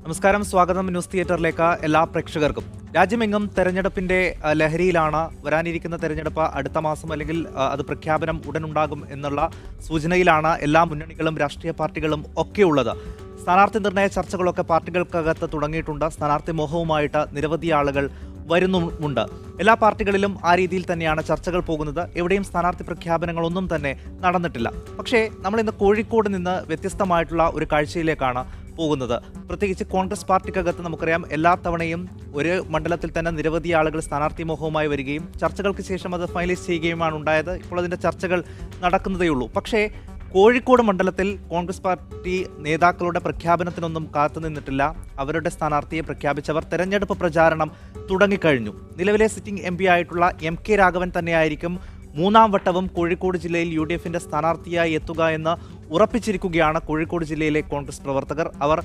നമസ്കാരം, സ്വാഗതം ന്യൂസ് തിയേറ്ററിലേക്ക് എല്ലാ പ്രേക്ഷകർക്കും. രാജ്യമെങ്ങും തെരഞ്ഞെടുപ്പിന്റെ ലഹരിയിലാണ്. വരാനിരിക്കുന്ന തെരഞ്ഞെടുപ്പ് അടുത്ത മാസം അല്ലെങ്കിൽ അത് പ്രഖ്യാപനം ഉടനുണ്ടാകും എന്നുള്ള സൂചനയിലാണ് എല്ലാ മുന്നണികളും രാഷ്ട്രീയ പാർട്ടികളും ഒക്കെയുള്ളത്. സ്ഥാനാർത്ഥി നിർണയ ചർച്ചകളൊക്കെ പാർട്ടികൾക്കകത്ത് തുടങ്ങിയിട്ടുണ്ട്. സ്ഥാനാർത്ഥി മോഹവുമായിട്ട് നിരവധി ആളുകൾ വരുന്നുമുണ്ട്. എല്ലാ പാർട്ടികളിലും ആ രീതിയിൽ തന്നെയാണ് ചർച്ചകൾ പോകുന്നത്. എവിടെയും സ്ഥാനാർത്ഥി പ്രഖ്യാപനങ്ങളൊന്നും തന്നെ നടന്നിട്ടില്ല. പക്ഷേ നമ്മൾ ഇന്ന് കോഴിക്കോട് നിന്ന് വ്യത്യസ്തമായിട്ടുള്ള ഒരു കാഴ്ചയിലേക്കാണ് പോകുന്നത്. പ്രത്യേകിച്ച് കോൺഗ്രസ് പാർട്ടിക്കകത്ത് നമുക്കറിയാം, എല്ലാ തവണയും ഒരു മണ്ഡലത്തിൽ തന്നെ നിരവധി ആളുകൾ സ്ഥാനാർത്ഥി മോഹവുമായി വരികയും ചർച്ചകൾക്ക് ശേഷം അത് ഫൈനലൈസ് ചെയ്യുകയുമാണ് ഉണ്ടായത്. ഇപ്പോൾ അതിൻ്റെ ചർച്ചകൾ നടക്കുന്നതേയുള്ളൂ. പക്ഷേ കോഴിക്കോട് മണ്ഡലത്തിൽ കോൺഗ്രസ് പാർട്ടി നേതാക്കളുടെ പ്രഖ്യാപനത്തിനൊന്നും കാത്തുനിന്നിട്ടില്ല. അവരുടെ സ്ഥാനാർത്ഥിയെ പ്രഖ്യാപിച്ചവർ തെരഞ്ഞെടുപ്പ് പ്രചാരണം തുടങ്ങിക്കഴിഞ്ഞു. നിലവിലെ സിറ്റിംഗ് എം പി ആയിട്ടുള്ള MK രാഘവൻ തന്നെയായിരിക്കും മൂന്നാം വട്ടവും കോഴിക്കോട് ജില്ലയിൽ UDFന്റെ സ്ഥാനാർത്ഥിയായി എത്തുക എന്ന് ഉറപ്പിച്ചിരിക്കുകയാണ് കോഴിക്കോട് ജില്ലയിലെ കോൺഗ്രസ് പ്രവർത്തകർ. അവർ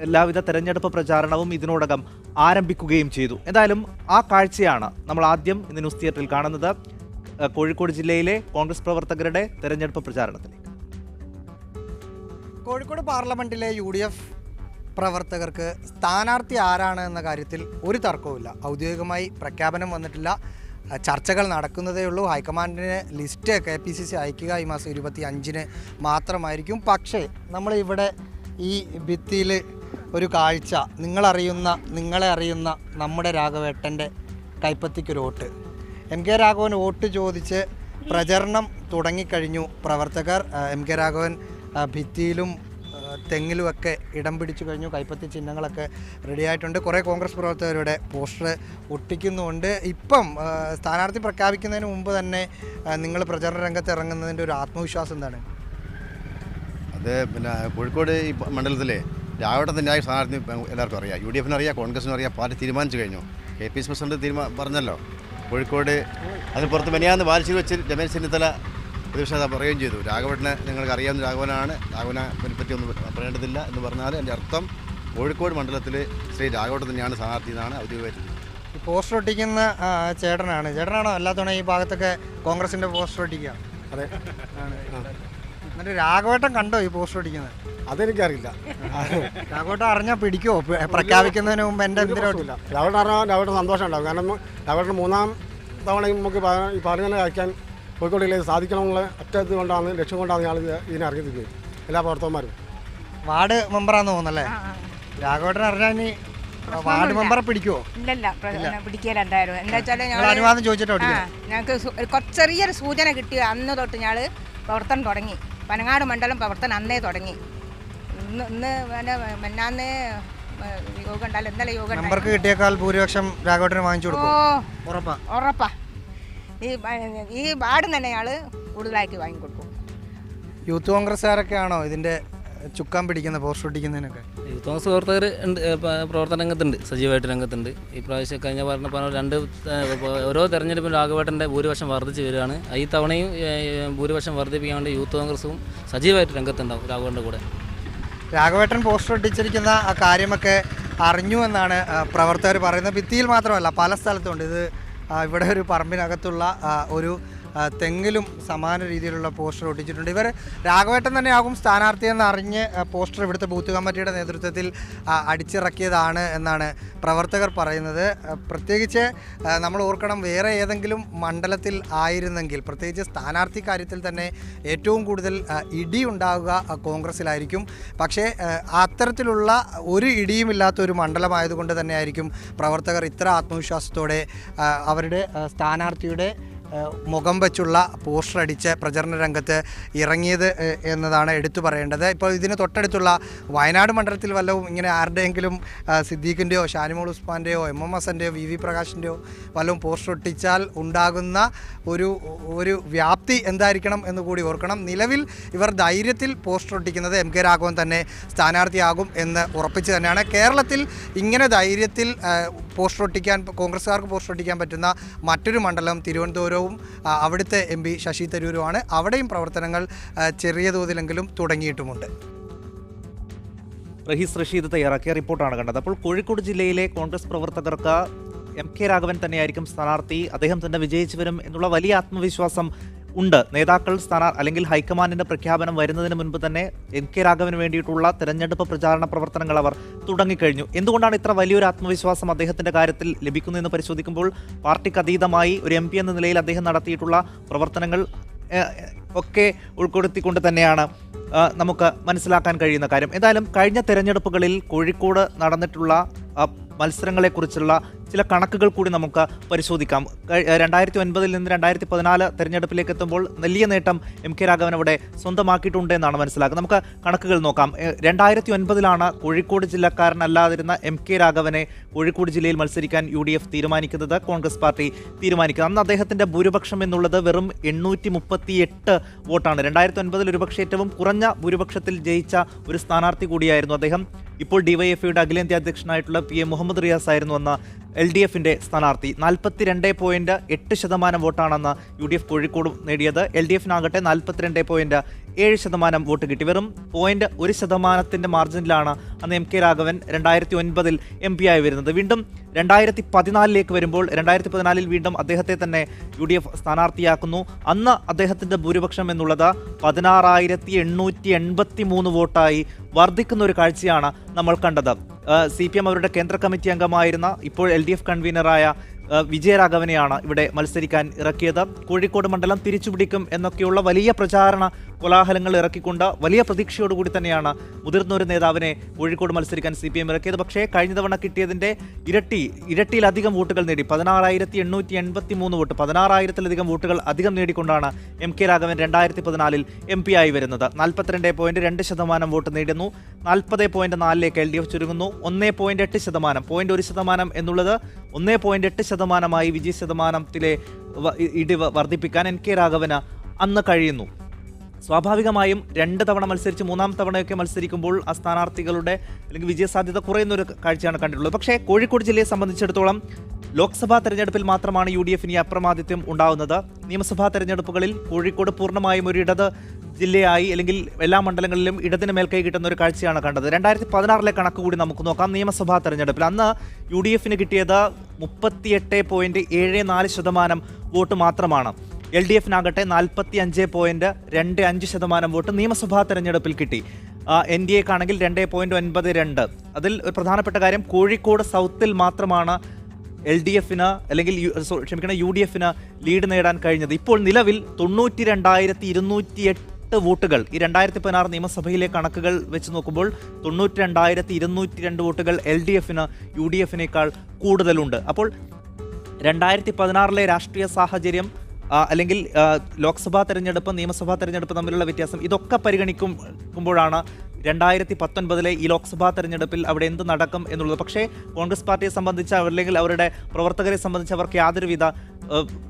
എല്ലാവിധ തെരഞ്ഞെടുപ്പ് പ്രചാരണവും ഇതിനോടകം ആരംഭിക്കുകയും ചെയ്തു. എന്തായാലും ആ കാഴ്ചയാണ് നമ്മൾ ആദ്യം ഇന്ന് ന്യൂസ് തിയേറ്ററിൽ കാണുന്നത്. കോഴിക്കോട് ജില്ലയിലെ കോൺഗ്രസ് പ്രവർത്തകരുടെ തെരഞ്ഞെടുപ്പ് പ്രചാരണത്തിലേക്ക്. കോഴിക്കോട് പാർലമെന്റിലെ UDF പ്രവർത്തകർക്ക് സ്ഥാനാർത്ഥി ആരാണ് എന്ന കാര്യത്തിൽ ഒരു തർക്കവുമില്ല. ഔദ്യോഗികമായി പ്രഖ്യാപനം വന്നിട്ടില്ല. ചർച്ചകൾ നടക്കുന്നതേ ഉള്ളൂ. ഹൈക്കമാൻഡിന് ലിസ്റ്റ് KPCC അയക്കുക ഈ മാസം 25-ന് മാത്രമായിരിക്കും. പക്ഷേ നമ്മളിവിടെ ഈ ഭിത്തിയിൽ ഒരു കാഴ്ച, നിങ്ങളെ അറിയുന്ന നമ്മുടെ രാഘവേട്ടൻ്റെ കൈപ്പത്തിക്കൊരു വോട്ട്. MK രാഘവൻ വോട്ട് ചോദിച്ച് പ്രചരണം തുടങ്ങിക്കഴിഞ്ഞു പ്രവർത്തകർ. MK രാഘവൻ ഭിത്തിയിലും തെങ്ങിലുമൊക്കെ ഇടം പിടിച്ചു കഴിഞ്ഞു. കൈപ്പത്തി ചിഹ്നങ്ങളൊക്കെ റെഡിയായിട്ടുണ്ട്. കുറേ കോൺഗ്രസ് പ്രവർത്തകരുടെ പോസ്റ്റർ ഒട്ടിക്കുന്നുമുണ്ട്. ഇപ്പം സ്ഥാനാർത്ഥി പ്രഖ്യാപിക്കുന്നതിന് മുമ്പ് തന്നെ നിങ്ങൾ പ്രചരണ രംഗത്ത് ഇറങ്ങുന്നതിൻ്റെ ഒരു ആത്മവിശ്വാസം എന്താണ്? അത് പിന്നെ കോഴിക്കോട് ഈ മണ്ഡലത്തിലെ രാവിലെ തന്നെ സ്ഥാനാർത്ഥി എല്ലാവർക്കും അറിയാം. UDFന് അറിയാം, കോൺഗ്രസിനും അറിയാം. പാർട്ടി തീരുമാനിച്ചു കഴിഞ്ഞു. KPCC പ്രസിഡന്റ് പറഞ്ഞല്ലോ. കോഴിക്കോട് അതിന് പുറത്ത് മെനിയാന്ന് വാലിശ്ശേരി വെച്ച് രമേശ് ചെന്നിത്തല പ്രതിപക്ഷ പറയുകയും ചെയ്തു. രാഘവനെ നിങ്ങൾക്ക് അറിയാവുന്ന രാഘവനെ പറ്റി ഒന്നും പറയേണ്ടതില്ല എന്ന് പറഞ്ഞാൽ എൻ്റെ അർത്ഥം കോഴിക്കോട് മണ്ഡലത്തിൽ ശ്രീ രാഘവൻ തന്നെയാണ് സ്ഥാനാർത്ഥി എന്നാണ് ഔദ്യോഗികമായിട്ട്. ഈ പോസ്റ്റർ ഒട്ടിക്കുന്ന ചേട്ടനാണോ അല്ലാത്തവണ ഈ ഭാഗത്തൊക്കെ കോൺഗ്രസിൻ്റെ പോസ്റ്റർ ഒട്ടിക്കുക? അതെ. എന്നിട്ട് രാഘവേട്ടൻ കണ്ടോ ഈ പോസ്റ്റർ ഒട്ടിക്കുന്നത്? അതെനിക്കറിയില്ല. രാഘവേട്ടൻ അറിഞ്ഞാൽ പിടിക്കുമോ പ്രഖ്യാപിക്കുന്നതിന് മുമ്പ്? എൻ്റെ എന്തിനോട്ടില്ല. രാഘവേട്ടൻ അറിയാൻ രാഘവേട്ടൻ സന്തോഷം ഉണ്ടാവും. കാരണം രാഘവേട്ടൻ മൂന്നാം തവണയും നമുക്ക് ഈ പറഞ്ഞ അയക്കാൻ കോഴിക്കോട് ജില്ലയിൽ സാധിക്കണമെന്നുള്ള ഒറ്റ കൊണ്ടാണ്, ലക്ഷ്യം കൊണ്ടാണ് ഞങ്ങൾ ഇതിനെ ഇറങ്ങിയിരിക്കുന്നത്. എല്ലാ പ്രവർത്തകന്മാരും വാർഡ് മെമ്പറാന്ന് തോന്നുന്നല്ലേ? രാഘവേട്ടൻ അറിഞ്ഞാൽ ഇനി വാർഡ് മെമ്പറെ പിടിക്കുമോ? ഇല്ലല്ല, പിടിക്കലുണ്ടായിരുന്നു. എന്താ വെച്ചാൽ അനുവാദം ചോദിച്ചിട്ടോ? ഞങ്ങൾക്ക് ചെറിയൊരു സൂചന കിട്ടി. അന്ന് തൊട്ട് ഞങ്ങൾ പ്രവർത്തനം തുടങ്ങി. പനങ്ങാട് മണ്ഡലം പ്രവർത്തനം അന്നേ തുടങ്ങി. ഇന്ന് മെന്നാന്ന് യോഗം ഉണ്ടല്ലോ, ഇന്നലെ യോഗം. മെമ്പർക്ക് കിട്ടിയേക്കാൾ ഭൂരിപക്ഷം രാഘവേട്ടന് വാങ്ങിച്ചു കൊടുക്കും. ഉറപ്പാ. ഈ വാർഡ് തന്നെ ഞങ്ങൾ കൂടുതലായിട്ട് വാങ്ങിക്കൊടുക്കും. യൂത്ത് കോൺഗ്രസ്സുകാരൊക്കെയാണോ ഇതിൻ്റെ ചുക്കാൻ പിടിക്കുന്ന പോസ്റ്റർ ഒട്ടിക്കുന്നതിനൊക്കെ? യൂത്ത് കോൺഗ്രസ് പ്രവർത്തകർ പ്രവർത്തന രംഗത്തുണ്ട്, സജീവമായിട്ട് രംഗത്തുണ്ട്. ഈ പ്രാവശ്യം കഴിഞ്ഞ പറഞ്ഞ ഓരോ തെരഞ്ഞെടുപ്പിലും രാഘവേട്ടൻ്റെ ഭൂരിപക്ഷം വർദ്ധിച്ച് വരികയാണ്. ഈ തവണയും ഭൂരിപക്ഷം വർദ്ധിപ്പിക്കാൻ വേണ്ടി യൂത്ത് കോൺഗ്രസും സജീവമായിട്ട് രംഗത്തുണ്ടാവും രാഘവേട്ടൻ്റെ കൂടെ. രാഘവേട്ടൻ പോസ്റ്റർ ഒട്ടിച്ചിരിക്കുന്ന ആ കാര്യമൊക്കെ അറിഞ്ഞു എന്നാണ് പ്രവർത്തകർ പറയുന്നത്. ഭിത്തിയിൽ മാത്രമല്ല, പല സ്ഥലത്തുണ്ട്. ഇത് ഇവിടെ ഒരു പറമ്പിനകത്തുള്ള ഒരു തെങ്ങിലും സമാന രീതിയിലുള്ള പോസ്റ്റർ ഒട്ടിച്ചിട്ടുണ്ട്. ഇവർ രാഘവേട്ടൻ തന്നെയാകും സ്ഥാനാർത്ഥിയെന്ന് അറിഞ്ഞ് പോസ്റ്റർ ഇവിടുത്തെ ബൂത്ത് കമ്മിറ്റിയുടെ നേതൃത്വത്തിൽ അടിച്ചിറക്കിയതാണ് എന്നാണ് പ്രവർത്തകർ പറയുന്നത്. പ്രത്യേകിച്ച് നമ്മൾ ഓർക്കണം, വേറെ ഏതെങ്കിലും മണ്ഡലത്തിൽ ആയിരുന്നെങ്കിൽ, പ്രത്യേകിച്ച് സ്ഥാനാർത്ഥി കാര്യത്തിൽ തന്നെ ഏറ്റവും കൂടുതൽ ഇടി ഉണ്ടാവുക കോൺഗ്രസ്സിലായിരിക്കും. പക്ഷേ അത്തരത്തിലുള്ള ഒരു ഇടിയുമില്ലാത്ത ഒരു മണ്ഡലമായതുകൊണ്ട് തന്നെയായിരിക്കും പ്രവർത്തകർ ഇത്ര ആത്മവിശ്വാസത്തോടെ അവരുടെ സ്ഥാനാർത്ഥിയുടെ മുഖം വെച്ചുള്ള പോസ്റ്റർ അടിച്ച് പ്രചരണ രംഗത്ത് ഇറങ്ങിയത് എന്നതാണ് എടുത്തു പറയേണ്ടത്. ഇപ്പോൾ ഇതിന് തൊട്ടടുത്തുള്ള വയനാട് മണ്ഡലത്തിൽ വല്ലതും ഇങ്ങനെ ആരുടെയെങ്കിലും സിദ്ദീഖിൻ്റെയോ ഷാനിമോൾ ഉസ്മാൻ്റെയോ MMSൻ്റെയോ VV പ്രകാശിൻ്റെയോ വല്ലതും പോസ്റ്റർ ഒട്ടിച്ചാൽ ഉണ്ടാകുന്ന ഒരു വ്യാപ്തി എന്തായിരിക്കണം എന്ന് കൂടി ഓർക്കണം. നിലവിൽ ഇവർ ധൈര്യത്തിൽ പോസ്റ്റർ ഒട്ടിക്കുന്നത് MK രാഘവൻ തന്നെ സ്ഥാനാർത്ഥിയാകും എന്ന് ഉറപ്പിച്ച് തന്നെയാണ്. കേരളത്തിൽ ഇങ്ങനെ ധൈര്യത്തിൽ പോസ്റ്റർ ഒട്ടിക്കാൻ, കോൺഗ്രസ്സുകാർക്ക് പോസ്റ്റർ ഒട്ടിക്കാൻ പറ്റുന്ന മറ്റൊരു മണ്ഡലം തിരുവനന്തപുരവും അവിടുത്തെ MP ശശി തരൂരുമാണ്. അവിടെയും പ്രവർത്തനങ്ങൾ ചെറിയ തോതിലെങ്കിലും തുടങ്ങിയിട്ടുമുണ്ട്. റഹീസ് റഷീദ് തയ്യാറാക്കിയ റിപ്പോർട്ടാണ് കണ്ടത്. അപ്പോൾ കോഴിക്കോട് ജില്ലയിലെ കോൺഗ്രസ് പ്രവർത്തകർക്ക് MK രാഘവൻ തന്നെയായിരിക്കും സ്ഥാനാർത്ഥി. അദ്ദേഹം തന്നെ വിജയിച്ചു വരും എന്നുള്ള വലിയ ആത്മവിശ്വാസം ഉണ്ട്. നേതാക്കൾ അല്ലെങ്കിൽ ഹൈക്കമാൻഡിന്റെ പ്രഖ്യാപനം വരുന്നതിന് മുൻപ് തന്നെ MK രാഘവന് വേണ്ടിയിട്ടുള്ള തെരഞ്ഞെടുപ്പ് പ്രചാരണ പ്രവർത്തനങ്ങൾ അവർ തുടങ്ങിക്കഴിഞ്ഞു. എന്തുകൊണ്ടാണ് ഇത്ര വലിയൊരു ആത്മവിശ്വാസം അദ്ദേഹത്തിന്റെ കാര്യത്തിൽ ലഭിക്കുന്നതെന്ന് പരിശോധിക്കുമ്പോൾ പാർട്ടിക്ക് അതീതമായി ഒരു MP എന്ന നിലയിൽ അദ്ദേഹം നടത്തിയിട്ടുള്ള പ്രവർത്തനങ്ങൾ ഒക്കെ ഉൾപ്പെടുത്തിക്കൊണ്ട് തന്നെയാണ് നമുക്ക് മനസ്സിലാക്കാൻ കഴിയുന്ന കാര്യം. എന്തായാലും കഴിഞ്ഞ തെരഞ്ഞെടുപ്പുകളിൽ കോഴിക്കോട് നടന്നിട്ടുള്ള മത്സരങ്ങളെക്കുറിച്ചുള്ള ചില കണക്കുകൾ കൂടി നമുക്ക് പരിശോധിക്കാം. 2009 നിന്ന് 2014 തെരഞ്ഞെടുപ്പിലേക്ക് എത്തുമ്പോൾ വലിയ നേട്ടം MK രാഘവൻ അവിടെ സ്വന്തമാക്കിയിട്ടുണ്ട് എന്നാണ് മനസ്സിലാക്കുന്നത്. നമുക്ക് കണക്കുകൾ നോക്കാം. 2009 കോഴിക്കോട് ജില്ലക്കാരനല്ലാതിരുന്ന MK രാഘവനെ കോഴിക്കോട് ജില്ലയിൽ മത്സരിക്കാൻ UDF തീരുമാനിക്കുന്നത്, കോൺഗ്രസ് പാർട്ടി തീരുമാനിക്കുന്നത്. അന്ന് അദ്ദേഹത്തിന്റെ ഭൂരിപക്ഷം എന്നുള്ളത് വെറും 838 വോട്ടാണ്. 2009 ഒരുപക്ഷെ ഏറ്റവും കുറഞ്ഞ ഭൂരിപക്ഷത്തിൽ ജയിച്ച ഒരു സ്ഥാനാർത്ഥി കൂടിയായിരുന്നു അദ്ദേഹം. ഇപ്പോൾ DYFയുടെ അഖിലേന്ത്യാ അധ്യക്ഷനായിട്ടുള്ള PM മുഹമ്മദ് റിയാസ് ആയിരുന്നു അന്ന് LDFന്റെ സ്ഥാനാർത്ഥി. 42.8% വോട്ടാണെന്ന് UDF കോഴിക്കോട് നേടിയത്. LDFനാകട്ടെ 42.7% വോട്ട് കിട്ടി. വെറും 0.1% മാർജിനിലാണ് അന്ന് MK രാഘവൻ 2009 MP ആയി വരുന്നത്. വീണ്ടും 2014 വരുമ്പോൾ 2014 വീണ്ടും അദ്ദേഹത്തെ തന്നെ UDF സ്ഥാനാർത്ഥിയാക്കുന്നു. അന്ന് അദ്ദേഹത്തിന്റെ ഭൂരിപക്ഷം എന്നുള്ളത് 16,883 വോട്ടായി വർദ്ധിക്കുന്ന ഒരു കാഴ്ചയാണ് നമ്മൾ കണ്ടത്. CPM അവരുടെ കേന്ദ്ര കമ്മിറ്റി അംഗമായിരുന്ന ഇപ്പോൾ LDF കൺവീനറായ വിജയരാഘവനെയാണ് ഇവിടെ മത്സരിക്കാൻ ഇറക്കിയത്. കോഴിക്കോട് മണ്ഡലം തിരിച്ചുപിടിക്കും എന്നൊക്കെയുള്ള വലിയ പ്രചാരണ കോലാഹലങ്ങൾ ഇറക്കിക്കൊണ്ട് വലിയ പ്രതീക്ഷയോടുകൂടി തന്നെയാണ് മുതിർന്ന ഒരു നേതാവിനെ കോഴിക്കോട് മത്സരിക്കാൻ CPM ഇറക്കിയത്. പക്ഷേ കഴിഞ്ഞ തവണ കിട്ടിയതിൻ്റെ ഇരട്ടിയിലധികം വോട്ടുകൾ നേടി. 16,883 വോട്ട്, 16,000-ലധികം വോട്ടുകൾ അധികം നേടിക്കൊണ്ടാണ് MK രാഘവൻ 2014 MP ആയി വരുന്നത്. 42.2% വോട്ട് നേടുന്നു. 40.4 LDF ചുരുങ്ങുന്നു. 1.8%, 0.1% എന്നുള്ളത് 1.8%-മായി വിജയ ശതമാനത്തിലെ ഇടിവ് വർദ്ധിപ്പിക്കാൻ MK രാഘവന് അന്ന് കഴിയുന്നു. സ്വാഭാവികമായും 2 തവണ മത്സരിച്ച് 3-ാം തവണയൊക്കെ മത്സരിക്കുമ്പോൾ ആ സ്ഥാനാർത്ഥികളുടെ അല്ലെങ്കിൽ വിജയസാധ്യത കുറയുന്നൊരു കാഴ്ചയാണ് കണ്ടിട്ടുള്ളത്. പക്ഷേ കോഴിക്കോട് ജില്ലയെ സംബന്ധിച്ചിടത്തോളം ലോക്സഭാ തെരഞ്ഞെടുപ്പിൽ മാത്രമാണ് UDF ഇനി അപ്രമാദിത്യം ഉണ്ടാവുന്നത്. നിയമസഭാ തെരഞ്ഞെടുപ്പുകളിൽ കോഴിക്കോട് പൂർണ്ണമായും ഒരു ഇടത് ജില്ലയായി അല്ലെങ്കിൽ എല്ലാ മണ്ഡലങ്ങളിലും ഇടതിന് മേൽക്കൈ കിട്ടുന്ന ഒരു കാഴ്ചയാണ് കണ്ടത്. 2016 കണക്ക് കൂടി നമുക്ക് നോക്കാം. നിയമസഭാ തെരഞ്ഞെടുപ്പിൽ അന്ന് UDFന് കിട്ടിയത് 38.74% വോട്ട് മാത്രമാണ്. LDFനാകട്ടെ 45.25% വോട്ട് നിയമസഭാ തെരഞ്ഞെടുപ്പിൽ കിട്ടി. NDAക്കാണെങ്കിൽ 2.92. അതിൽ ഒരു പ്രധാനപ്പെട്ട കാര്യം, കോഴിക്കോട് സൗത്തിൽ മാത്രമാണ് LDFന് അല്ലെങ്കിൽ UDFന് ലീഡ് നേടാൻ കഴിഞ്ഞത്. ഇപ്പോൾ നിലവിൽ 92,208 വോട്ടുകൾ ഈ 2016 നിയമസഭയിലെ കണക്കുകൾ വെച്ച് നോക്കുമ്പോൾ 92,202 വോട്ടുകൾ LDFന് UDFനേക്കാൾ കൂടുതലുണ്ട്. അപ്പോൾ 2016 രാഷ്ട്രീയ സാഹചര്യം അല്ലെങ്കിൽ ലോക്സഭാ തെരഞ്ഞെടുപ്പ് നിയമസഭാ തെരഞ്ഞെടുപ്പ് തമ്മിലുള്ള വ്യത്യാസം ഇതൊക്കെ പരിഗണിക്കുമ്പോഴാണ് 2019 ഈ ലോക്സഭാ തെരഞ്ഞെടുപ്പിൽ അവിടെ എന്ത് നടക്കും എന്നുള്ളത്. പക്ഷേ കോൺഗ്രസ് പാർട്ടിയെ സംബന്ധിച്ച് അല്ലെങ്കിൽ അവരുടെ പ്രവർത്തകരെ സംബന്ധിച്ച് അവർക്ക് യാതൊരുവിധ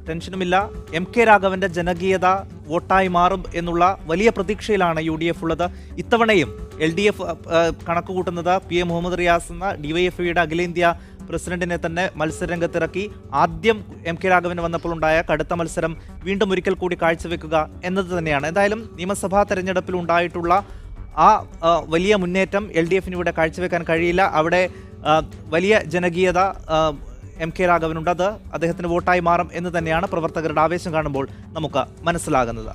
ടെൻഷനുമില്ല. MK രാഘവന്റെ ജനകീയത വോട്ടായി മാറും എന്നുള്ള വലിയ പ്രതീക്ഷയിലാണ് UDF ഉള്ളത്. ഇത്തവണയും LDF കണക്ക് കൂട്ടുന്നത് PM മുഹമ്മദ് റിയാസ് എന്ന DYFയുടെ അഖിലേന്ത്യാ പ്രസിഡന്റിനെ തന്നെ മത്സരരംഗത്തിറക്കി. ആദ്യം MK രാഘവന് വന്നപ്പോൾ ഉണ്ടായ കടുത്ത മത്സരം വീണ്ടും ഒരിക്കൽ കൂടി കാഴ്ചവെക്കുക എന്നത് തന്നെയാണ്. എന്തായാലും നിയമസഭാ തെരഞ്ഞെടുപ്പിൽ ഉണ്ടായിട്ടുള്ള ആ വലിയ മുന്നേറ്റം LDFന് ഇവിടെ കാഴ്ചവെക്കാൻ കഴിയില്ല. അവിടെ വലിയ ജനകീയത MK രാഘവനുണ്ട്. അത് അദ്ദേഹത്തിന് വോട്ടായി മാറും എന്ന് തന്നെയാണ് പ്രവർത്തകരുടെ ആവേശം കാണുമ്പോൾ നമുക്ക് മനസ്സിലാകുന്നത്.